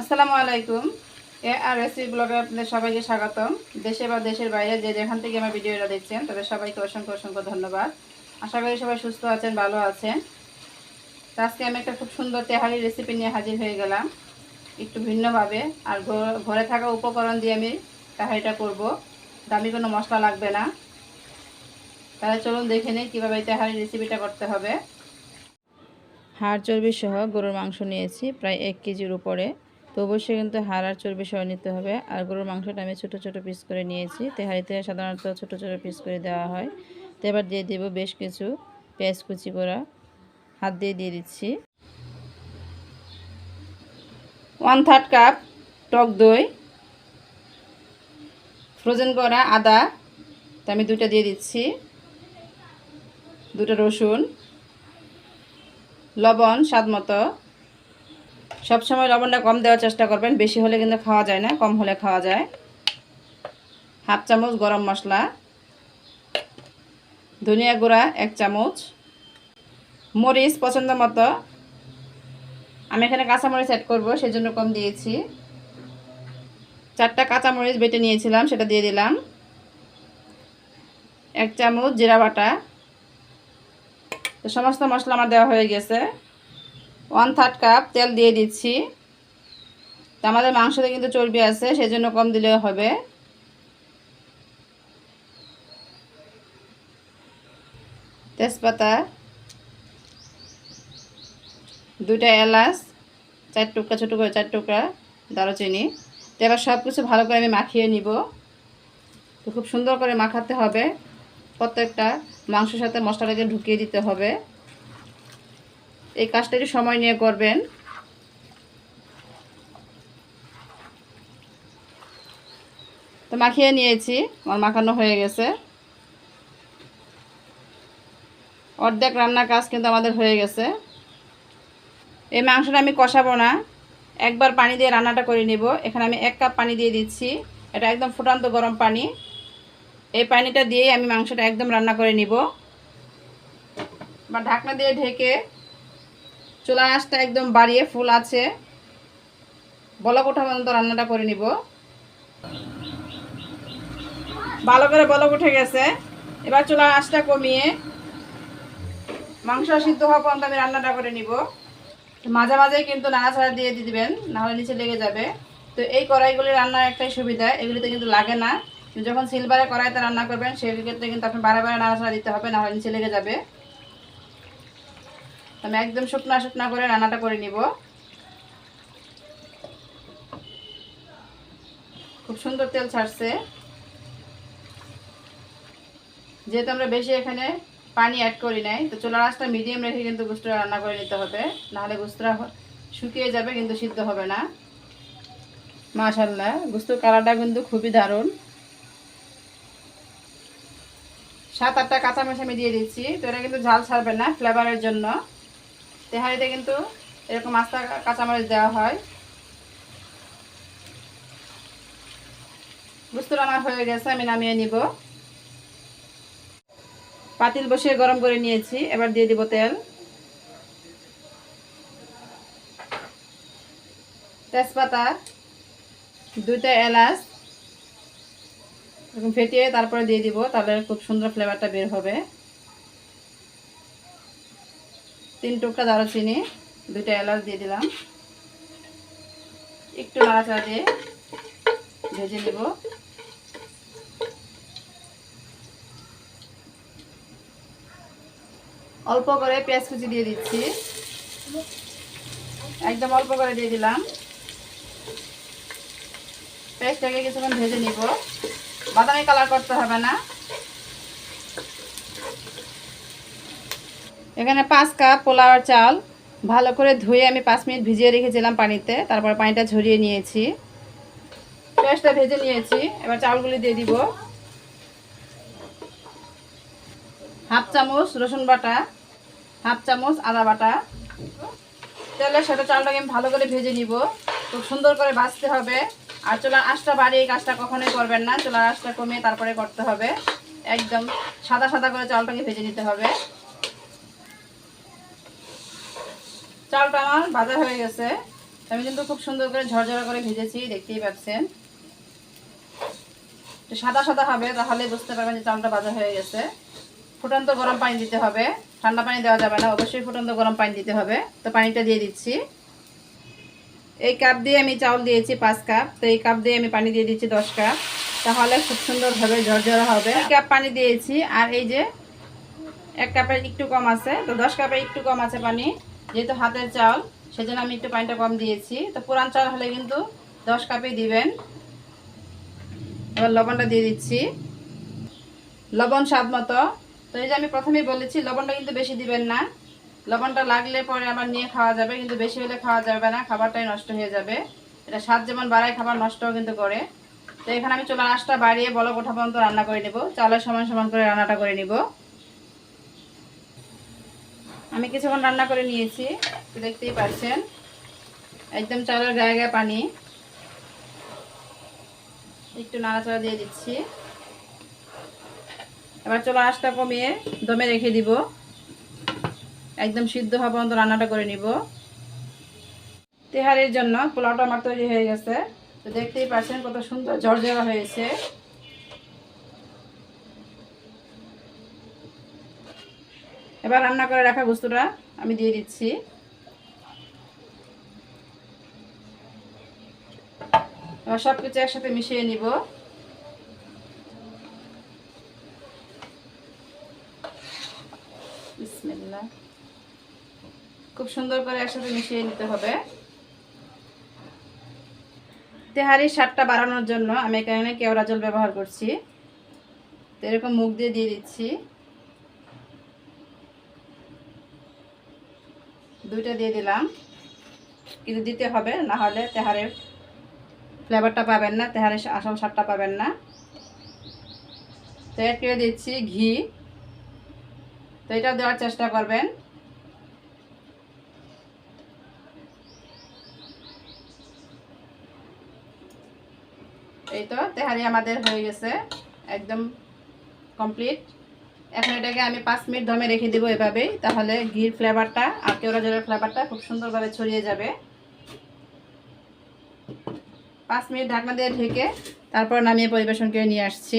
আসসালামু আলাইকুম। আর রেসিপি ব্লগে আপনাদের সবাইকে স্বাগতম। দেশে বা দেশের বাইরে যে যেখান থেকে আমার ভিডিওটা দেখছেন তাদের সবাইকে অসংখ্য অসংখ্য ধন্যবাদ। আশা করি সবাই সুস্থ আছেন, ভালো আছেন। তো আজকে আমি একটা খুব সুন্দর তেহারি রেসিপি নিয়ে হাজির হয়ে গেলাম, একটু ভিন্নভাবে। আর ঘরে থাকা উপকরণ দিয়ে আমি তেহারিটা করব। দামি কোনো মশলা লাগবে না। তাহলে চলুন দেখে নিই কীভাবে এই তেহারি রেসিপিটা করতে হবে। হাড় চর্বি সহ গরুর মাংস নিয়েছি প্রায় 1 কেজির উপরে। তো অবশ্যই কিন্তু হাড় আর চর্বি সহ নিতে হবে। আর গরুর মাংসটা আমি ছোটো ছোটো পিস করে নিয়েছি। তেহারিতে সাধারণত ছোটো ছোটো পিস করে দেওয়া হয়। তো এবার দিয়ে দেব বেশ কিছু পেঁয়াজ কুচি করা, হাত দিয়ে দিচ্ছি। 1/3 কাপ টক দই, ফ্রোজেন করা আদা, তো আমি 2টা দিয়ে দিচ্ছি, 2টা রসুন, লবণ স্বাদ মতো। সবসময় লবণটা কম দেওয়ার চেষ্টা করবেন, বেশি হলে কিন্তু খাওয়া যায় না, কম হলে খাওয়া যায়। 1/2 চামচ গরম মশলা, ধনিয়া গুঁড়া 1 চামচ, মরিচ পছন্দ মতো। আমি এখানে কাঁচামরিচ অ্যাড করব, সেজন্য কম দিয়েছি। 4টা কাঁচামরিচ বেটে নিয়েছিলাম, সেটা দিয়ে দিলাম। 1 চামচ জিরা বাটা। তো সমস্ত মশলা আমার দেওয়া হয়ে গেছে। 1/3 কাপ তেল দিয়ে দিচ্ছি। তো আমাদের মাংসতে কিন্তু চর্বি আছে, সেজন্য কম দিলেও হবে। তেজপাতা, 2টা এলাচ, 4 টুকরা ছোটো করে 4 টুকরা দারুচিনি। তো এবার সব কিছু ভালো করে আমি মাখিয়ে নিব। তো খুব সুন্দর করে মাখাতে হবে, প্রত্যেকটা মাংসের সাথে মশলাটাকে ঢুকিয়ে দিতে হবে। এই কাজটা একটু সময় নিয়ে করবেন। তো মাখিয়ে নিয়েছি, আমার মাখানো হয়ে গেছে। অর্ধেক রান্নার কাজ কিন্তু আমাদের হয়ে গেছে। এই মাংসটা আমি কষাবো না, একবার পানি দিয়ে রান্নাটা করে নিব। এখানে আমি 1 কাপ পানি দিয়ে দিচ্ছি, এটা একদম ফুটান্ত গরম পানি। এই পানিটা দিয়েই আমি মাংসটা একদম রান্না করে নিব। বা ঢাকনা দিয়ে ঢেকে চুলার আঁচটা একদম বাড়িয়ে ফুল আছে বলক ওঠা পর্যন্ত রান্নাটা করে নিব। ভালো করে বলক উঠে গেছে, এবার চুলার আঁচটা কমিয়ে মাংস সিদ্ধ হওয়া পর্যন্ত আমি রান্নাটা করে নিব। মাঝে মাঝে কিন্তু নাড়াচাড়া দিয়ে দিবেন, নাহলে নিচে লেগে যাবে। তো এই কড়াইগুলি রান্নার একটাই সুবিধা, এগুলিতে কিন্তু লাগে না। যখন সিলভারের কড়াইতে রান্না করবেন সেক্ষেত্রে কিন্তু আপনি বারে বারে নাড়াচাড়া দিতে হবে, নাহলে নিচে লেগে যাবে। আমি একদম শুকনা শুকনা করে রান্নাটা করে নিব। খুব সুন্দর তেল ছাড়ছে। যেহেতু আমরা বেশি এখানে পানি অ্যাড করি নাই, তো চুলার আঁচটা মিডিয়াম রেখে কিন্তু গোস্তটা রান্না করে নিতে হবে, নাহলে গোস্তটা শুকিয়ে যাবে কিন্তু সিদ্ধ হবে না। মাশাআল্লাহ, গোস্তর কালারটা কিন্তু খুবই দারুণ। 7-8টা কাঁচামরিচ আমি দিয়ে দিচ্ছি। তো এটা কিন্তু ঝাল ছাড়বে না, ফ্লেভারের জন্য। তেহারিতে কিন্তু এরকম আস্তা কাঁচামরিচ দেওয়া হয়। গোস্তটা আমার হয়ে গেছে, আমি নামিয়ে নিব। পাতিল বসিয়ে গরম করে নিয়েছি, এবার দিয়ে দিব তেল, তেজপাতা, 2টা এলাচ এরকম ফেটিয়ে তারপরে দিয়ে দিব, তাহলে খুব সুন্দর ফ্লেভারটা বের হবে। 3 টুকরা দারুচিনি, 2টা এলাচ দিয়ে দিলাম। একটু নাড়াচাড়া দিয়ে ভেজে নিব। অল্প করে পেঁয়াজ কুচি দিয়ে দিচ্ছি, একদম অল্প করে দিয়ে দিলাম। পেঁয়াজটাকে কিছুক্ষণ ভেজে নিব, বাদামি কালার করতে হবে না। এখানে 5 কাপ পোলাওর চাল ভালো করে ধুয়ে আমি 5 মিনিট ভিজিয়ে রেখেছিলাম পানিতে, তারপর পানিটা ঝরিয়ে নিয়েছি। পেঁয়াজটা ভেজে নিয়েছি, এবার চালগুলি দিয়ে দিব। 1/2 চামচ রসুন বাটা, 1/2 চামচ আদা বাটা। তেলের সাথে চালটাকে আমি ভালো করে ভেজে নিব, খুব সুন্দর করে ভাজতে হবে। আর চুলার আঁচটা বাড়িয়ে এই কাজটা কখনোই করবেন না, চুলার আঁচটা কমিয়ে তারপরে করতে হবে। একদম সাদা সাদা করে চালটাকে ভেজে নিতে হবে। চালটা আমার ভাজা হয়ে গেছে, আমি কিন্তু খুব সুন্দর করে ঝরঝরা করে ভেজেছি, দেখতেই পাচ্ছেন। সাদা সাদা হবে, তাহলে বুঝতে পারবেন যে চালটা ভাজা হয়ে গেছে। ফুটন্ত গরম পানি দিতে হবে, ঠান্ডা পানি দেওয়া যাবে না, অবশ্যই ফুটন্ত গরম পানি দিতে হবে। তো পানিটা দিয়ে দিচ্ছি। এই কাপ দিয়ে আমি চাউল দিয়েছি 5 কাপ, তো এই কাপ দিয়ে আমি পানি দিয়ে দিচ্ছি 10 কাপ, তাহলে খুব সুন্দরভাবে ঝরঝরা হবে। 2 কাপ পানি দিয়েছি, আর এই যে 1 কাপের একটু কম আছে, তো 10 কাপের একটু কম আছে পানি, যেহেতু হাতের চাল সেজন্য আমি একটু পানিটা কম দিয়েছি। তো পুরান চাল হলে কিন্তু 10 কাপই দিবেন। এবার লবণটা দিয়ে দিচ্ছি, লবণ স্বাদ মতো। তো এই যে আমি প্রথমেই বলেছি লবণটা কিন্তু বেশি দিবেন না, লবণটা লাগলে পরে আবার নিয়ে খাওয়া যাবে, কিন্তু বেশি হলে খাওয়া যাবে না, খাবারটাই নষ্ট হয়ে যাবে। এটা স্বাদ যেমন বাড়ায়, খাবার নষ্টও কিন্তু করে। তো এখানে আমি চুলার আঁচটা বাড়িয়ে বলক ওঠা পর্যন্ত রান্না করে নেব, চালের সমান সমান করে রান্নাটা করে নিব। আমি কিছুক্ষণ রান্না করে নিয়েছি, দেখতেই পাচ্ছেন একদম চালের গায়ে গায়ে পানি। একটু নাড়াচাড়া দিয়ে দিচ্ছি। এবার চুলার আঁচটা কমিয়ে দমে রেখে দিব, একদম সিদ্ধ হওয়া পর্যন্ত রান্নাটা করে নিব। তেহারির জন্য পোলাওটা আমার তৈরি হয়ে গেছে, তো দেখতেই পাচ্ছেন কত সুন্দর ঝরঝরা হয়েছে। এবার রান্না করে রাখা গোস্তটা আমি দিয়ে দিচ্ছি। এবার সব কিছু একসাথে মিশিয়ে নিব। বিসমিল্লাহ। খুব সুন্দর করে একসাথে মিশিয়ে নিতে হবে। তেহারির স্বাদটা বাড়ানোর জন্য আমি এখানে কেওড়া জল ব্যবহার করছি, তো এরকম মুখ দিয়ে দিয়ে দিচ্ছি। 2টা দিয়ে দিলাম, কিন্তু দিতে হবে, না হলে তেহারের ফ্লেভারটা পাবেন না, তেহারের আসল স্বাদটা পাবেন না। তো এর করে দিচ্ছি ঘি, তো এটা দেওয়ার চেষ্টা করবেন। এই তো তেহারি আমাদের হয়ে গেছে, একদম কমপ্লিট। এখন এটাকে আমি 5 মিনিট দমে রেখে দিব এভাবেই, তাহলে ঘির ফ্লেভারটা আর কেওড়া জলের ফ্লেভারটা খুব সুন্দরভাবে ছড়িয়ে যাবে। 5 মিনিট ঢাকনা দিয়ে ঢেকে তারপর নামিয়ে পরিবেশন করে নিয়ে আসছি।